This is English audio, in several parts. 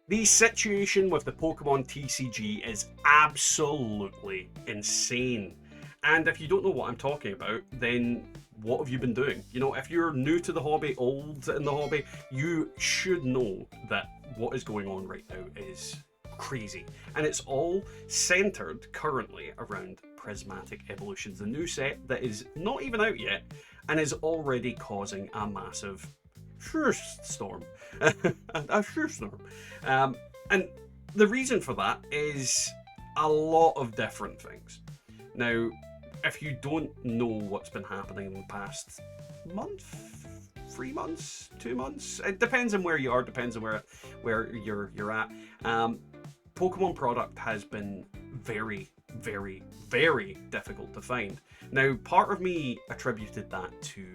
The situation with the Pokemon TCG is absolutely insane. And if you don't know what I'm talking about, then what have you been doing? You know, if you're new to the hobby, old in the hobby, you should know that what is going on right now is crazy. And it's all centered currently around Prismatic Evolutions, the new set that is not even out yet and is already causing a massive storm. A storm. And the reason for that is a lot of different things. Now, if you don't know what's been happening in the past month, 3 months, 2 months, it depends on where you are, depends on where you're at. Pokemon product has been very, very, very difficult to find. Now, part of me attributed that to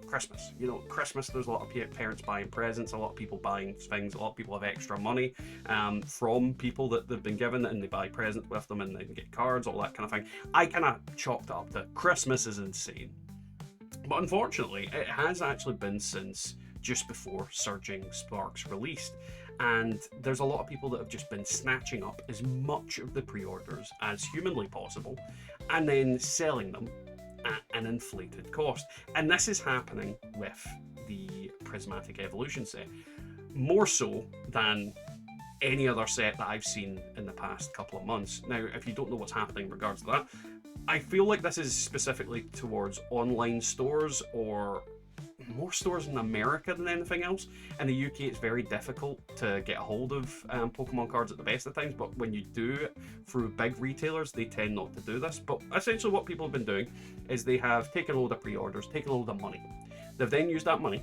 Christmas. You know, Christmas, there's a lot of parents buying presents, a lot of people buying things, a lot of people have extra money from people that they've been given, and they buy presents with them and they can get cards, all that kind of thing. I kind of chalked it up to Christmas is insane. But unfortunately, it has actually been since just before Surging Sparks released. And there's a lot of people that have just been snatching up as much of the pre-orders as humanly possible and then selling them at an inflated cost. And this is happening with the Prismatic Evolution set, more so than any other set that I've seen in the past couple of months. Now, if you don't know what's happening in regards to that, I feel like this is specifically towards online stores, or more stores in America than anything else. In the UK, it's very difficult to get a hold of Pokemon cards at the best of times, but when you do it through big retailers, they tend not to do this. But essentially what people have been doing is they have taken a load of pre-orders, taken a load of money. They've then used that money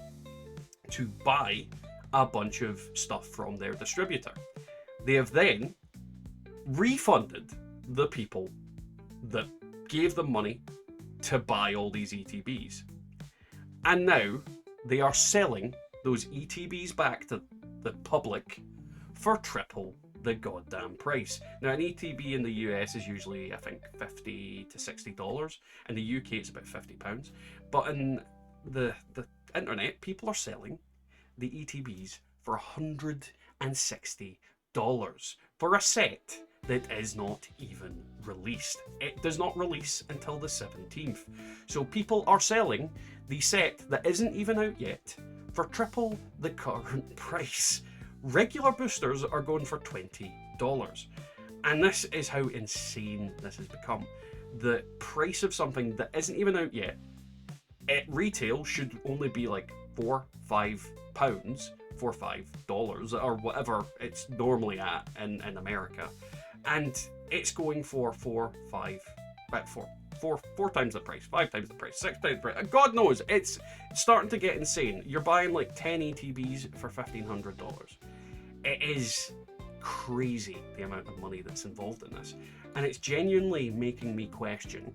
to buy a bunch of stuff from their distributor. They have then refunded the people that gave them money to buy all these ETBs. And now they are selling those ETBs back to the public for triple the goddamn price. Now, an ETB in the US is usually, I think, $50 to $60. In the UK, it's about £50. But in the internet, people are selling the ETBs for $160 for a set that is not even released. It does not release until the 17th. So people are selling the set that isn't even out yet for triple the current price. Regular boosters are going for $20. And this is how insane this has become. The price of something that isn't even out yet at retail should only be like £4-5, $4-5, or whatever it's normally at in America. And it's going for four times the price, 5 times the price, 6 times the price. God knows, it's starting to get insane. You're buying like 10 ETBs for $1,500. It is crazy the amount of money that's involved in this. And it's genuinely making me question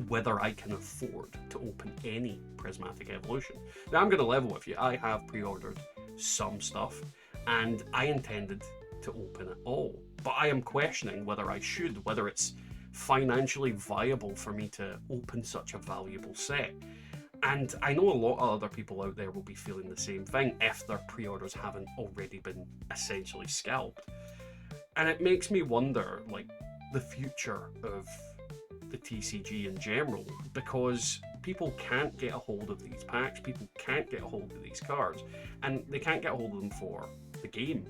whether I can afford to open any Prismatic Evolution. Now, I'm going to level with you. I have pre-ordered some stuff, and I intended to open it all. But I am questioning whether I should, whether it's financially viable for me to open such a valuable set. And I know a lot of other people out there will be feeling the same thing if their pre-orders haven't already been essentially scalped. And it makes me wonder, like, the future of the TCG in general, because people can't get a hold of these packs, people can't get a hold of these cards, and they can't get a hold of them for the game,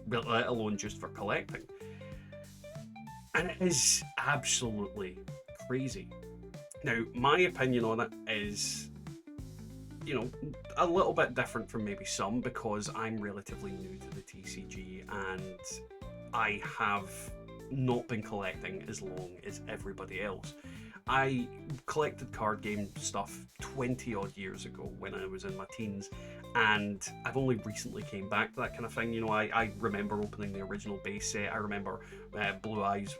let alone just for collecting. And it is absolutely crazy. Now, my opinion on it is, you know, a little bit different from maybe some, because I'm relatively new to the TCG and I have not been collecting as long as everybody else. I collected card game stuff 20 odd years ago when I was in my teens, and I've only recently came back to that kind of thing. You know, I remember opening the original base set. I remember Blue Eyes,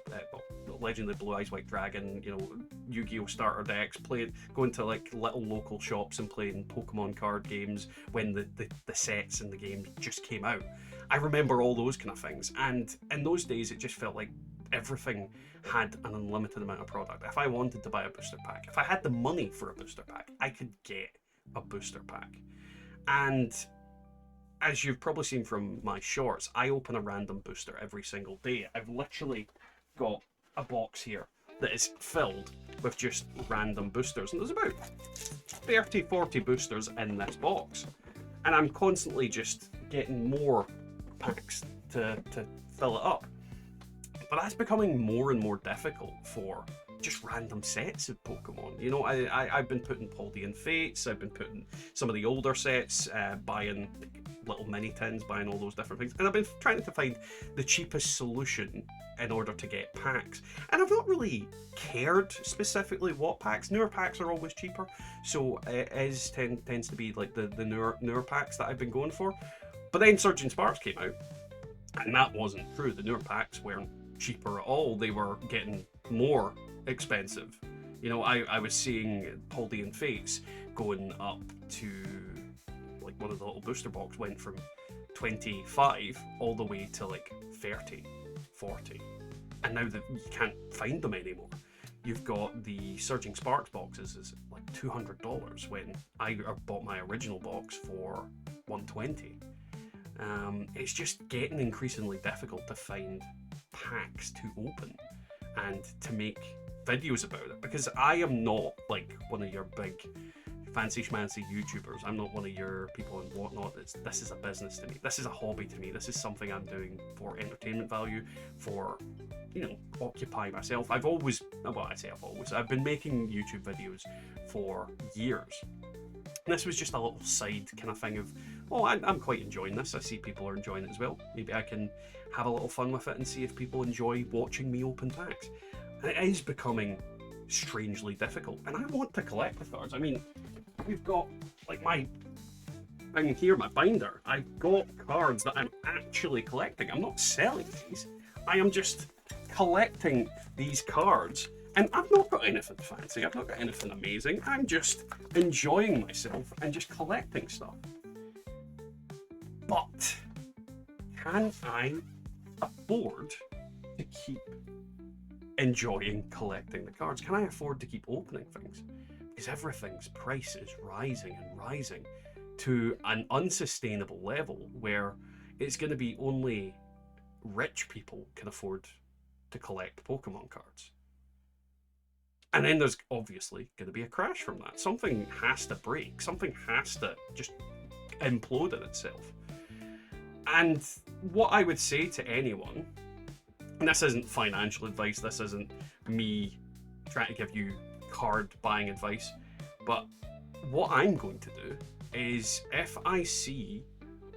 Legend of the Blue Eyes White Dragon, you know, Yu-Gi-Oh starter decks, going to like little local shops and playing Pokemon card games when the sets and the games just came out. I remember all those kind of things, and in those days it just felt like everything had an unlimited amount of product. If I wanted to buy a booster pack, if I had the money for a booster pack, I could get a booster pack. And as you've probably seen from my shorts, I open a random booster every single day. I've literally got a box here that is filled with just random boosters, and there's about 30, 40 boosters in this box. And I'm constantly just getting more packs to fill it up. But that's becoming more and more difficult for just random sets of Pokemon. You know, I've been putting Paldean Fates, I've been putting some of the older sets, buying little mini tins, buying all those different things, and I've been trying to find the cheapest solution in order to get packs. And I've not really cared specifically what packs. Newer packs are always cheaper, so it tends to be like the newer packs that I've been going for. But then Surging Sparks came out, and that wasn't true. The newer packs weren't cheaper at all. They were getting more expensive. You know, I was seeing Paldean Fates going up to, like, one of the little booster box went from 25 all the way to like 30, 40. And now that you can't find them anymore. You've got the Surging Sparks boxes is like $200 when I bought my original box for $120. It's just getting increasingly difficult to find packs to open and to make videos about it, because I am not like one of your big fancy schmancy YouTubers. I'm not one of your people and whatnot. This is a business to me. This is a hobby to me. This is something I'm doing for entertainment value, for, you know, occupy myself. I've been making YouTube videos for years. And this was just a little side kind of thing of, oh, I'm quite enjoying this. I see people are enjoying it as well. Maybe I can have a little fun with it and see if people enjoy watching me open packs. And it is becoming strangely difficult. And I want to collect the cards. I mean, we've got like my binder. I've got cards that I'm actually collecting. I'm not selling these. I am just collecting these cards. And I've not got anything fancy. I've not got anything amazing. I'm just enjoying myself and just collecting stuff. But can I afford to keep enjoying collecting the cards? Can I afford to keep opening things? Because everything's price is rising and rising to an unsustainable level where it's going to be only rich people can afford to collect Pokemon cards. And then there's obviously going to be a crash from that. Something has to break. Something has to just implode in itself. And what I would say to anyone, and this isn't financial advice, this isn't me trying to give you card buying advice, but what I'm going to do is, if I see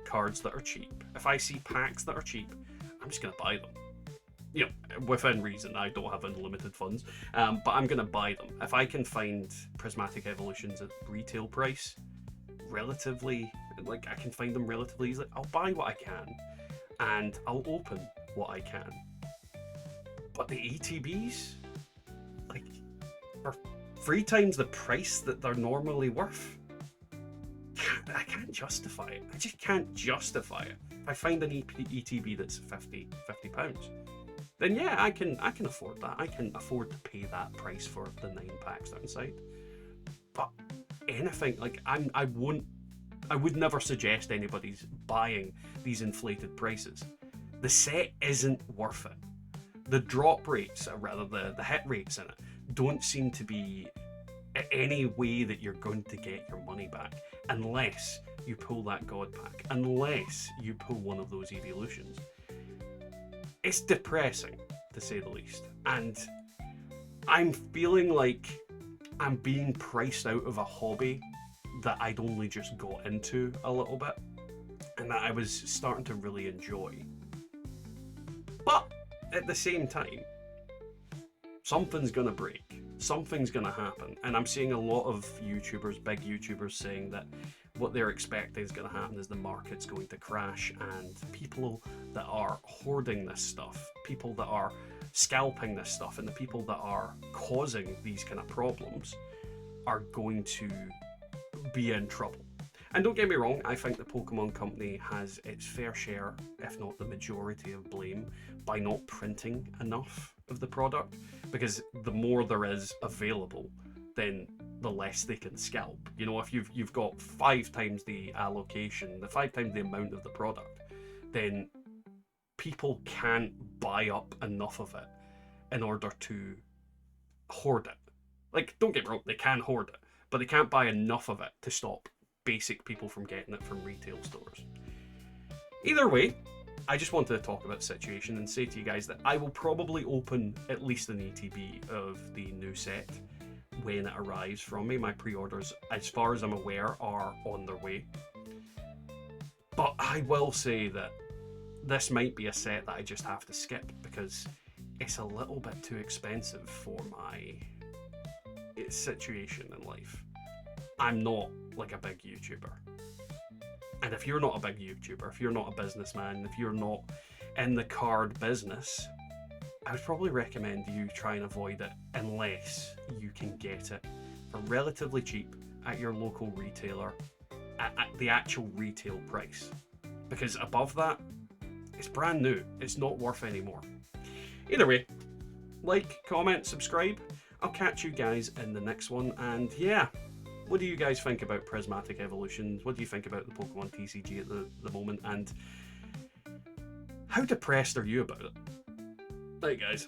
cards that are cheap, if I see packs that are cheap, I'm just going to buy them. You know, within reason. I don't have unlimited funds, but I'm going to buy them. If I can find Prismatic Evolutions at retail price, relatively, like I can find them relatively easily, I'll buy what I can, and I'll open what I can. But the ETBs, like, are 3 times the price that they're normally worth. I can't justify it. I just can't justify it. If I find an ETB that's £50, then yeah, I can afford that. I can afford to pay that price for the 9 packs that are inside. But anything, like, I would never suggest anybody's buying these inflated prices. The set isn't worth it. The drop rates, or rather the hit rates in it, don't seem to be any way that you're going to get your money back, unless you pull that God pack, unless you pull one of those evolutions. It's depressing, to say the least, and I'm feeling like I'm being priced out of a hobby that I'd only just got into a little bit, and that I was starting to really enjoy. But at the same time, something's gonna break. Something's gonna happen. And I'm seeing a lot of YouTubers, big YouTubers, saying that what they're expecting is gonna happen is the market's going to crash, and people that are hoarding this stuff, people that are scalping this stuff, and the people that are causing these kind of problems are going to be in trouble. And don't get me wrong, I think the Pokemon Company has its fair share, if not the majority of blame, by not printing enough of the product, because the more there is available, then the less they can scalp. You know, if you've got 5 times the allocation, the 5 times the amount of the product, then people can't buy up enough of it in order to hoard it. Like, don't get me wrong, they can hoard it, but they can't buy enough of it to stop basic people from getting it from retail stores. Either way, I just wanted to talk about the situation and say to you guys that I will probably open at least an ETB of the new set when it arrives from me. My pre-orders, as far as I'm aware, are on their way. But I will say that this might be a set that I just have to skip because it's a little bit too expensive for my situation in life. I'm not like a big YouTuber. And if you're not a big YouTuber, if you're not a businessman, if you're not in the card business, I would probably recommend you try and avoid it unless you can get it for relatively cheap at your local retailer at the actual retail price. Because above that, it's brand new. It's not worth any more. Either way, like, comment, subscribe. I'll catch you guys in the next one. And yeah, what do you guys think about Prismatic Evolutions? What do you think about the Pokemon TCG at the moment? And how depressed are you about it? Right, guys.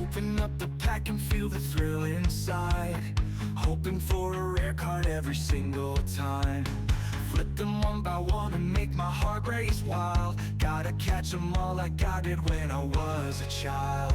Open up the pack and feel the thrill inside. Hoping for a rare card every single time. Flip them one by one and make my heart race wild. Gotta catch them all like I did when I was a child.